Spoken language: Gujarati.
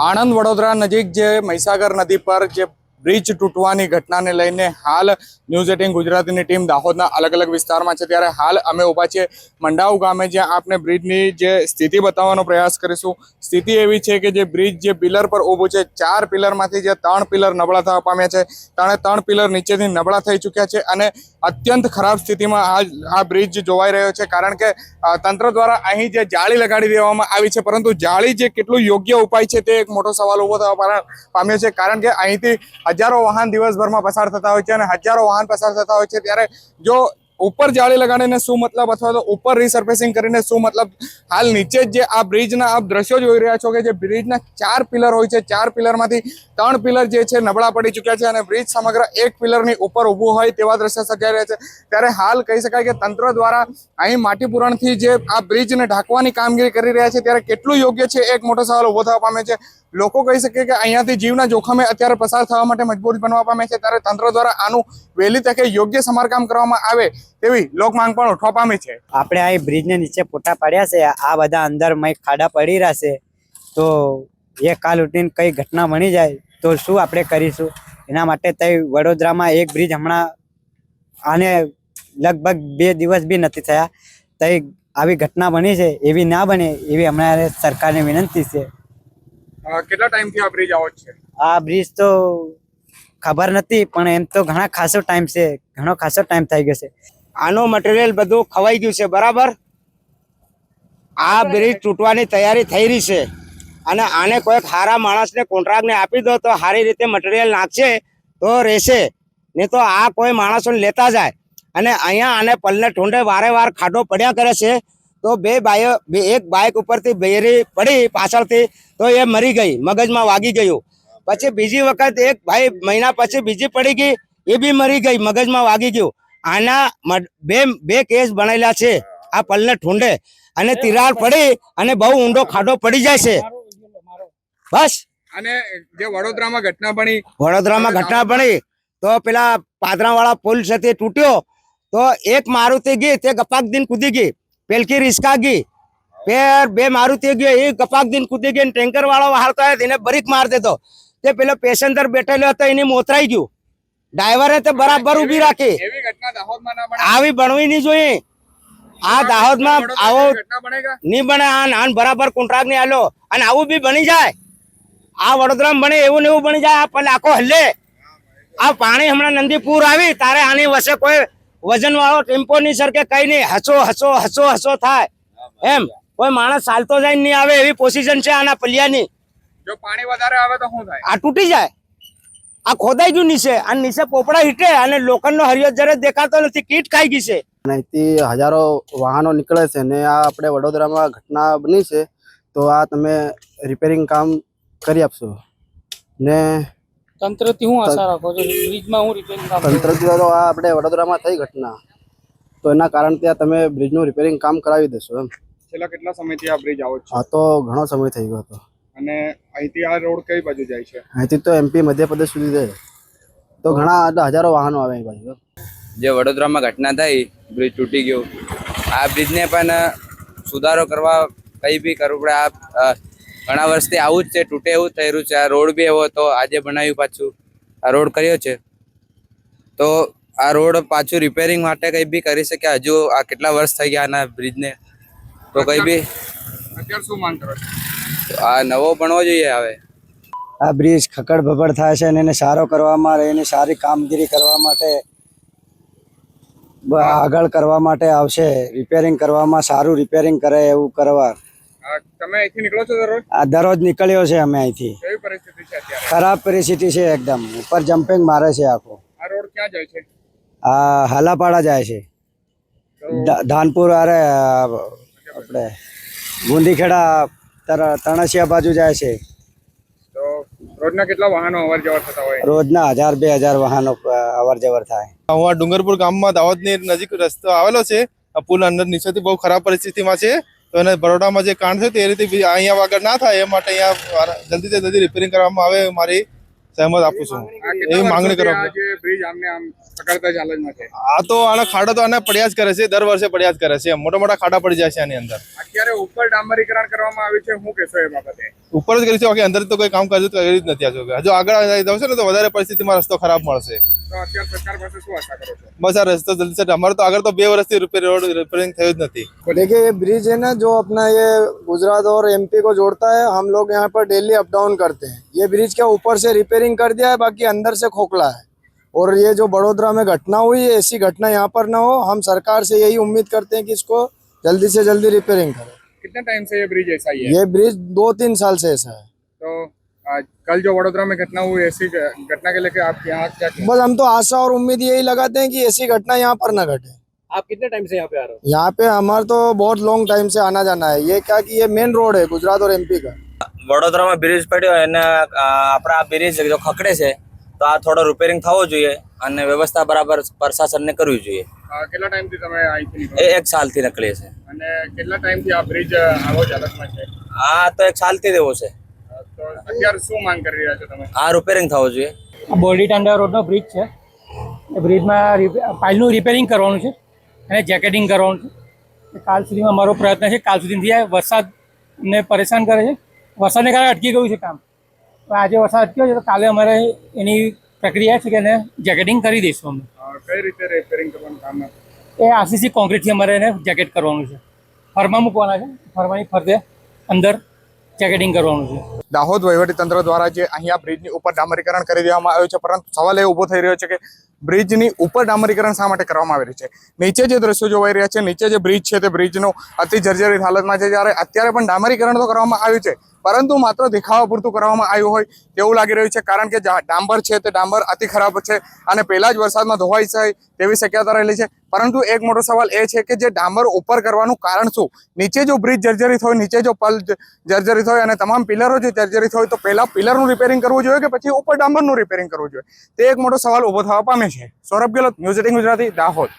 આણંદ વડોદરા નજીક જે મહીસાગર નદી પર જે બ્રિજ તૂટવાની ઘટનાને લઈને હાલ ન્યૂઝ 18 ગુજરાતીની ટીમ દાહોદના અલગ અલગ વિસ્તારમાં છે। ત્યારે હાલ અમે ઊભા છીએ મંડાવ ગામે, જ્યાં આપને બ્રિજની જે સ્થિતિ બતાવવાનો પ્રયાસ કરીશું। સ્થિતિ એવી છે કે જે બ્રિજ જે પિલર પર ઊભું છે, 4 પિલરમાંથી જે 3 પિલર નબળા થવા પામ્યા છે, 3 પિલર નીચેથી નબળા થઈ ચૂક્યા છે અને અત્યંત ખરાબ સ્થિતિમાં આ બ્રિજ જોવાઈ રહ્યો છે। કારણ કે તંત્ર દ્વારા અહીં જે જાળી લગાડી દેવામાં આવી છે, પરંતુ જાળી જે કેટલું યોગ્ય ઉપાય છે તે એક મોટો સવાલ ઊભો થવા પામ્યો છે। કારણ કે અહીંથી હજારો વાહન દિવસભરમાં પસાર થતા હોય છે અને હજારો વાહન પસાર થતા હોય છે, ત્યારે જો ઉપર જાળી લગાડીને શું મતલબ, અથવા તો ઉપર રિસર્ફેસિંગ કરીને શું મતલબ। હાલ નીચે જે આ બ્રિજના આપ દ્રશ્યો જોઈ રહ્યા છો કે જે બ્રિજના 4 પિલર હોય છે, 4 પિલરમાંથી 3 પિલર જે છે નબળા પડી ચૂક્યા છે અને બ્રિજ સમગ્ર એક પિલરની ઉપર ઊભું હોય તેવા દ્રશ્ય સર્જાઈ રહ્યા છે। ત્યારે હાલ કહી શકાય કે તંત્ર દ્વારા અહીં માટી પૂરણથી જે આ બ્રિજને ઢાંકવાની કામગીરી કરી રહ્યા છે, ત્યારે કેટલું યોગ્ય છે એક મોટો સવાલ ઊભો થવા પામે છે। લોકો કહી શકે કે અહીંયાથી જીવના જોખમે અત્યારે પસાર થવા માટે મજબૂર બનવા પામે છે, ત્યારે તંત્ર દ્વારા આનું વહેલી તકે યોગ્ય સમારકામ કરવામાં આવે તેવી લોક માંગ પણ ઉઠવા પામી છે। આપણે આ બ્રિજને નીચે ફોટા પાડ્યા છે, આ બધા અંદર ખાડા પડી રહ્યા છે, તો એ કાલ ઉઠીને કઈ ઘટના બની જાય તો શું આપણે કરીશું? એના માટે તઈ વડોદરામાં એક બ્રિજ હમણાં આને લગભગ 2 દિવસ બી નથી થયા, તઈ આવી ઘટના બની છે, એવી ના બને એવી હમણાં સરકારને વિનંતી છે। કેટલા ટાઈમથી આ બ્રિજ આવો છે? આ બ્રિજ તો ખબર નથી, પણ એમ તો ઘણો ખાસો ટાઈમ થઈ ગયો છે। આનો મટીરિયલ બધું ખવાઈ ગયું છે, બરાબર। આ બ્રિજ તૂટવાની તૈયારી થઈ રહી છે અને આને કોઈ સારા માણસને કોન્ટ્રાક્ટને આપી દો તો સારી રીતે મટીરિયલ નાખશે તો રહેશે, નહીં તો આ કોઈ માણસોને લેતા જાય અને અહીંયા આને પલને ઠૂંડે વારે ખાડો પડ્યા કરે છે। તો એક બાઇક ઉપરથી બેરી પડી પાછળથી, તો એ મરી ગઈ, મગજમાં વાગી ગયું। પછી બીજી વખત એક ભાઈ મહિના પછી બીજી પડી ગઈ, એ બી મરી ગઈ, મગજમાં વાગી ગયું। આના બે કેસ બનેલા છે આ પલને ઠૂંડે, અને તિરાડ પડી અને બહુ ઊંડો ખાડો પડી જાય છે, બસ। અને જે વડોદરામાં ઘટના બની તો પેલા પાદરા વાળા પુલ છે તૂટ્યો, તો એક મારુતિ ગઈ તે ગપાક દિન કૂદી ગઈ, પેલકી રિસ્કા ગઈ, ફેર 2 મારુતિ ગઈ, એ ગપાક દિન કૂદી ગઈ, ટેન્કર વાળો હાલતો હોય એને બ્રેક માર દેતો, તે પેલો પેસેન્જર બેઠેલો હતો એને મોતરાઈ ગયું, ડ્રાઈવરે તે બરાબર ઉભી રાખી। એવી ઘટના દાહોદમાં ના બને, આવી બનવી નહીં જોઈએ। આ દાહોદમાં આવો નહીં બને, આન બરાબર કોન્ટ્રાક્ટ નહીં આલો અને આવું બી બની જાય, આ વડોદરામાં બને એવું ને એવું બની જાય, આ પલે આખો હલ્લે। આ પાણી હમણાં નંદીપુર આવી તારે આની વચ્ચે કોઈ વજન વાળો ટેમ્પો નહીં સરકે, કઈ નહીં, હસો થાય એમ, કોઈ માણસ ચાલતો જાય નહીં આવે એવી પોઝિશન છે આના પલિયાની। જો પાણી વધારે આવે તો શું થાય? આ તૂટી જાય, આ ખોદાઈ ગયું નીચે, આ નીચે પોપડા હીટે અને લોખંડનો હરિયો જરે દેખાતો નથી, કીટ ખાઈ ગઈ છે। અહીંથી હજારો વાહનો નીકળે છે ને આ આપણે વડોદરામાં ઘટના બની છે, તો આ તમે રિપેરિંગ કામ કરી આપશો ને? તંત્રથી હું આશા રાખો છો બ્રિજમાં હું રિપેરિંગ કામ? તંત્રથી તો આ આપણે વડોદરામાં થઈ ઘટના, તો એના કારણથી તમે બ્રિજનું રિપેરિંગ કામ કરાવી દેશો એમ? છેલ્લા કેટલા સમયથી આ બ્રિજ આવો છે? આ તો ઘણો સમય થઈ ગયો હતો। અને અહીંથી આ રોડ કઈ બાજુ જાય છે? અહીંથી તો MP મધ્યપ્રદેશ સુધી જાય, તો ઘણા હજારો વાહનો આવે અહીં બાજુ। જે વડોદરામાં ઘટના થઈ, બ્રિજ તૂટી ગયો, આ બ્રિજને પણ સુધારો કરવા કંઈ બી કરવું પડે। આ ઘણા વર્ષથી આવું જ છે, તૂટે એવું થઈ રહ્યું છે। આ રોડ બી એવો હતો, આજે બનાવ્યું પાછું આ રોડ કર્યો છે, તો આ રોડ પાછું રિપેરિંગ માટે કંઈ બી કરી શકે। હજુ આ કેટલા વર્ષ થઈ ગયા આના બ્રિજને, તો કંઈ બી અત્યારે શું માંગ કરો છો? આ નવો બનવો જોઈએ હવે। આ બ્રિજ ખકડ ભબડ થાય છે અને એને સારો કરવામાં, એની સારી કામગીરી કરવા માટે આગળ કરવા માટે આવશે, રિપેરિંગ કરવામાં સારું રિપેરિંગ કરે એવું કરવા। તમે અહીંથી નીકળો છો દરરોજ? આ દરરોજ નીકળ્યો છે અમે અહીંથી, કેવી પરિસ્થિતિ છે અત્યારે? ખરાબ પરિસ્થિતિ છે એકદમ, ઉપર જમ્પિંગ મારે છે આખો। આ રોડ ક્યાં જાય છે? આ હાલાપાડા જાય છે, ધાનપુર, અરે આપણે ગુંદીખેડા તણસિયા બાજુ જાય છે। તો રોજના કેટલા વાહનો અવર જવર થતા હોય? રોજના 1000-2000 વાહનો અવર જવર થાય। હું આ ડુંગરપુર ગામમાં દાહોદની નજીક રસ્તો આવેલો છે, આ પુલ અંદર નીચેથી બહુ ખરાબ પરિસ્થિતિમાં છે, તો એને બરોડામાં જે કાંડ છે તે રીતે અહીંયા આગળ ના થાય એ માટે અહીંયા જલ્દીથી જલ્દી રિપેરિંગ કરવામાં આવે મારી સહેમત આપું છું એવી માંગણી કરવા જે બ્રિજ આમને આમ પકડતા ચાલજમાં છે આ તો આના ખાડા તો આને પડ્યા જ કરે છે, દર વર્ષે પડ્યા જ કરે છે, મોટા મોટા ખાડા પડી જાય છે આની અંદર. અત્યારે ઉપર ડામરીકરણ કરવામાં આવ્યું છે, શું કહેશો એ બાબતે? ઉપર જ કરી છે, બાકી અંદર તો કોઈ કામ કરી જ નથી આ જોકે. હજુ આગળ જશે ને તો વધારે પરિસ્થિતિમાં રસ્તો ખરાબ મળશે. તો અત્યારે સરકાર પાસે શું આશા કરો છો? બસ આ રસ્તો જલ્દી से અમારે તો આગળ તો 2 વર્ષથી રોડ રિપેરિંગ થયું જ નથી. देखिए ये ब्रिज है ना जो अपना ये गुजरात और एमपी को जोड़ता है, हम लोग यहाँ पर डेली अप डाउन करते हैं. ये ब्रिज क्या ऊपर से रिपेयरिंग कर दिया है, बाकी अंदर से खोखला है. और ये जो बड़ोदरा में घटना हुई है ऐसी घटना यहाँ पर ना हो. हम सरकार से यही उम्मीद करते हैं कि इसको जल्दी से जल्दी रिपेयरिंग करें. कितने टाइम से ये ब्रिज ऐसा ही है? ये ब्रिज 2-3 साल से ऐसा है. तो कल जो वडोदरा में घटना हुई, ऐसी घटना के लेके आप यहाँ क्या कहें? बस हम तो आशा और उम्मीद यही लगाते हैं कि ऐसी घटना यहाँ पर ना घटे. आप कितने टाइम से यहाँ पे आ रहे हो? यहाँ पे हमारा तो बहुत लॉन्ग टाइम से आना जाना है. ये क्या कि ये मेन रोड है गुजरात और एमपी का. વડોદરામાં બ્રિજ પડ્યો અને આપણા આ બ્રિજ જો ખકડે છે તો આ થોડો રિપેરિંગ થવો જોઈએ અને વ્યવસ્થા બરાબર પ્રશાસનને કરવી જોઈએ. કેટલા ટાઈમથી તમે અહીંથી નીકળો? એ 1 સાલથી નીકળીએ છે. અને કેટલા ટાઈમથી આ બ્રિજ આવો જ હાલતમાં છે? આ તો 1 સાલથી જ એવો છે. તો અત્યારે શું માંગ કરી રહ્યા છો તમે? આ રિપેરિંગ થવો જોઈએ. આ બોરડી ટાંડા રોડનો બ્રિજ છે. એ બ્રિજમાં પાઇલનું રિપેરિંગ કરવાનું છે અને જેકેટિંગ કરવાનું છે. કાલ સુધીમાં મારો પ્રયત્ન છે. કાલ સુધીથી આ વરસાદને પરેશાન કરે છે. વરસાદને કારણે અટકી ગયું છે કામ. તો આજે વરસાદ અટક્યો છે તો કાલે અમારે એની પ્રક્રિયા છે કે એને જેકેટિંગ કરી દઈશું અમે. કઈ રીતે રિપેરિંગ કરવાનું કામ? એ આરસીસી કોન્ક્રીટથી અમારે એને જેકેટ કરવાનું છે. ફરમાં મૂકવાના છે. ફરમાની ફરતે અંદર જેકેટિંગ કરવાનું છે. દાહોદ વહીવટીતંત્ર દ્વારા જે અહીંયા બ્રિજની ઉપર ડામરીકરણ કરી દેવામાં આવ્યું છે, પરંતુ સવાલ એ ઊભો થઈ રહ્યો છે કે બ્રિજની ઉપર ડામરીકરણ શા માટે કરવામાં આવી રહ્યું છે? નીચે જે દ્રશ્યો જોવાઈ રહ્યા છે, નીચે જે બ્રિજ છે તે બ્રિજનો અતિ જર્જરિત હાલતમાં છે, જ્યારે અત્યારે પણ ડામરીકરણ તો કરવામાં આવ્યું છે, પરંતુ માત્ર દેખાવા પૂરતું કરવામાં આવ્યું હોય તેવું લાગી રહ્યું છે, કારણ કે ડાંબર છે તે ડાંબર અતિ ખરાબ છે અને પહેલા જ વરસાદમાં ધોવાઈ જાય તેવી શક્યતા રહેલી છે. પરંતુ એક મોટો સવાલ એ છે કે જે ડાંબર ઉપર કરવાનું કારણ શું? નીચે જો બ્રિજ જર્જરિત હોય, નીચે જો પલ જર્જરિત હોય અને તમામ પિલરો જે જર્જરિત હોય, તો પહેલા પિલરનું રિપેરિંગ કરવું જોઈએ કે પછી ઉપર ડાંબરનું રિપેરિંગ કરવું જોઈએ? તે એક મોટો સવાલ ઊભો થવા પામે છે. સૌરભ ગેહલોત, ન્યૂઝ 18 ગુજરાતી, દાહોદ.